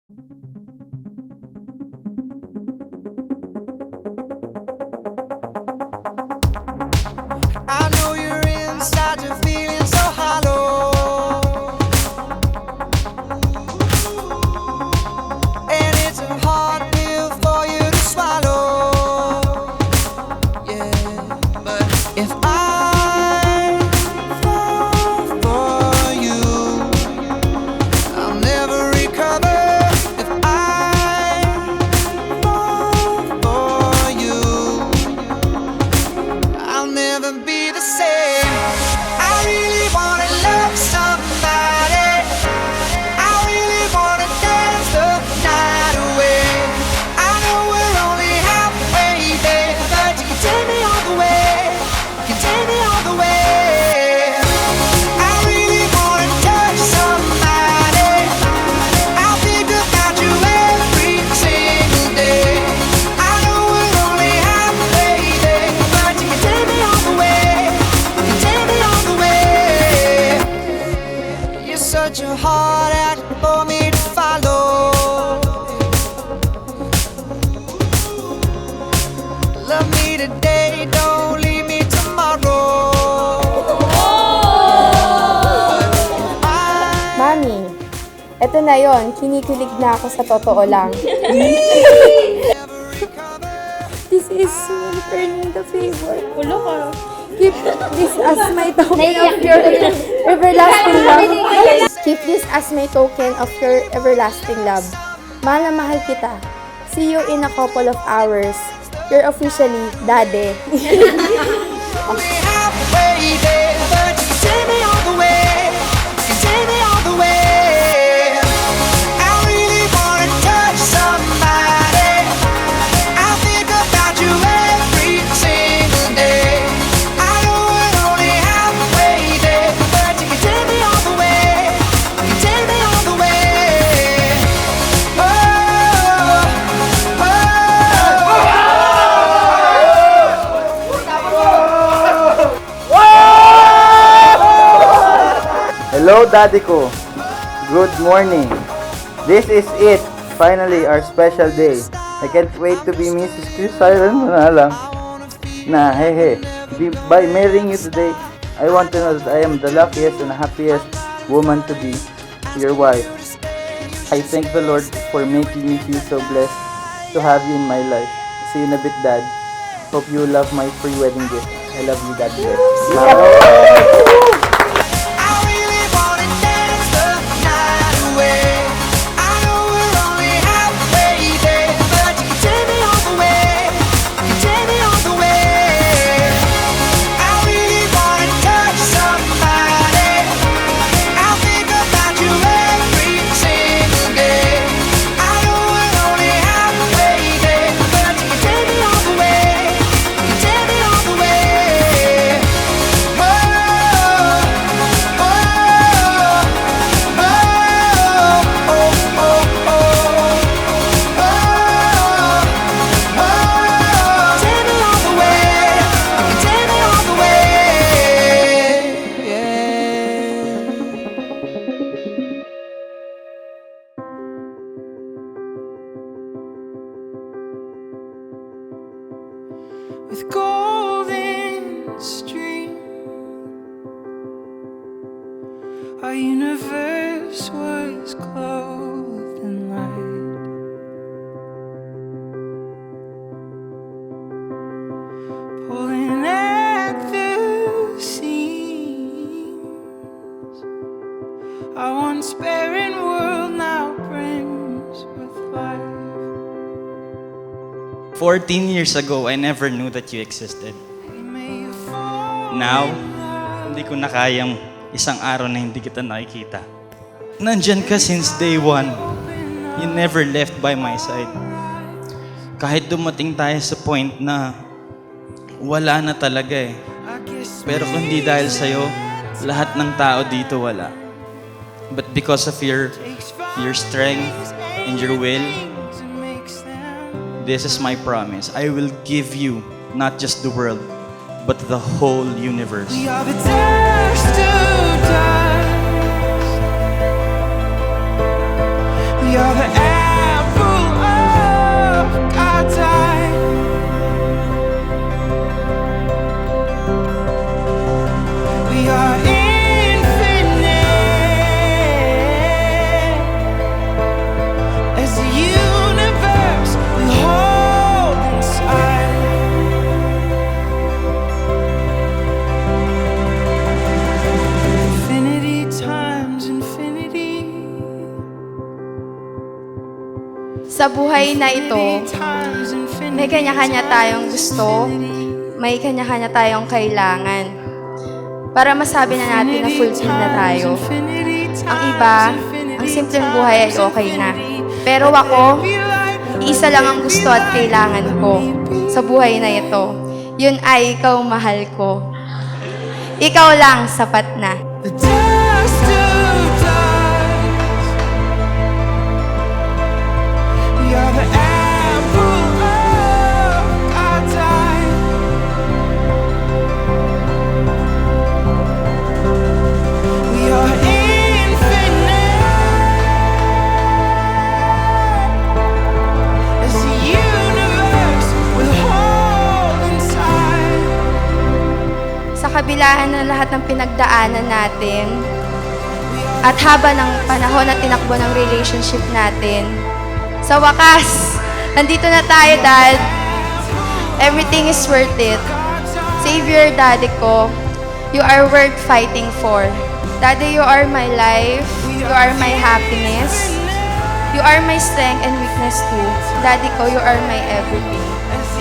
I know you're inside, you're feeling so hollow. And it's a hard pill for you to swallow. Yeah, but if I fall for you, I'll never recover. If I fall for you, I'll never be the same. I really wanna love somebody. I really wanna dance the night away. I know we're only halfway there, but you can take me all the way. You can take me all the way. I really wanna touch somebody. I think about you every single day. I know we're only halfway there, but you can take me all the way. You can take me all the way. You're such a hard act for me to follow. Love me today, don't leave me tomorrow. Mami, eto na yon. Kinikilig na ako sa totoo lang. This is me returning the favor. Ulo ka. Keep this as my token of your everlasting love. Keep this as my token of your everlasting love. Mahal na mahal kita. See you in a couple of hours. You're officially Daddy. Only halfway there, but you can take me all the way. You can take me all the way. I really wanna touch somebody. I think about you every single day. I know we're only halfway there, but you can take me all the way. You can take me all the way. Oh, oh. Hello, Daddy ko. Good morning. This is it. Finally, our special day. I can't wait to be Mrs. Chris Siren mo na lang. Na, hey. By marrying you today, I want to know that I am the luckiest and happiest woman to be your wife. I thank the Lord for making me feel so blessed to have you in my life. See you in a bit, Dad. Hope you love my free wedding gift. I love you, Dad. I really wanna dance the night away. I know we're only halfway there, but you can take me all the way. You can take me all the way. I really wanna touch somebody. I think about you every single day. I know we're only halfway there, but you can take me all the way. You can take me all the way. With golden stream, our universe was clothed in light. Pulling at the seams, our once barren world now brims with life. 14 years ago, I never knew that you existed. Now, hindi ko na kayang isang araw na hindi kita nakikita. Nandyan ka since day one. You never left by my side. Kahit dumating tayo sa point na wala na talaga eh. Pero kung hindi dahil sa'yo, lahat ng tao dito wala. But because of your strength and your will, this is my promise. I will give you not just the world, but the whole universe. We are the dust to dust. We are the Sa buhay na ito, may kanya-kanya tayong gusto, may kanya-kanya tayong kailangan. Para masabi na natin na fulfill na tayo. Ang iba, ang simpleng buhay ay okay na. Pero ako, isa lang ang gusto at kailangan ko sa buhay na ito. Yun ay ikaw, mahal ko. Ikaw lang, sapat na. The dust of dust. You're the apple of our time. We are infinite as the universe will hold inside. Sa kabilaan ng lahat ng pinagdaanan natin, at haba ng panahon na tinakbo ng relationship natin, sa wakas, nandito na tayo, Dad. Everything is worth it. Savior, Daddy ko, you are worth fighting for. Daddy, you are my life. You are my happiness. You are my strength and weakness too. Daddy ko, you are my everything.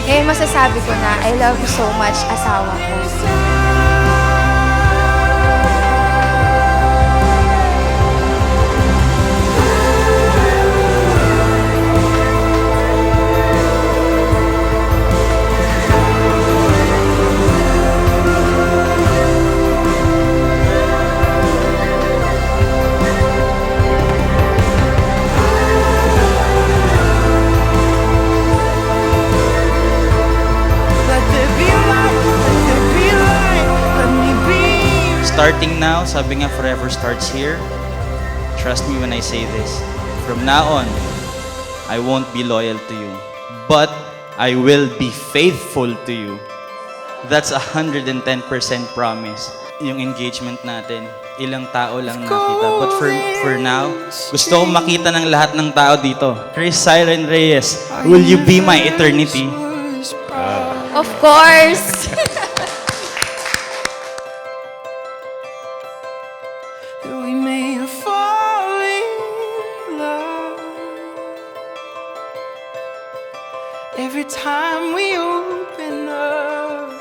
Ngayon masasabi ko na, I love you so much, asawa ko. Let there be light, let there be light, let me be. Starting now, sabi nga forever starts here. Trust me when I say this. From now on, I won't be loyal to you. But I will be faithful to you. That's 110% promise. Yung engagement natin, ilang tao lang nakita. But for now, gusto kong makita ng lahat ng tao dito. Chris Siren Reyes, will you be my eternity? Of course! We may fall in love every time we open up.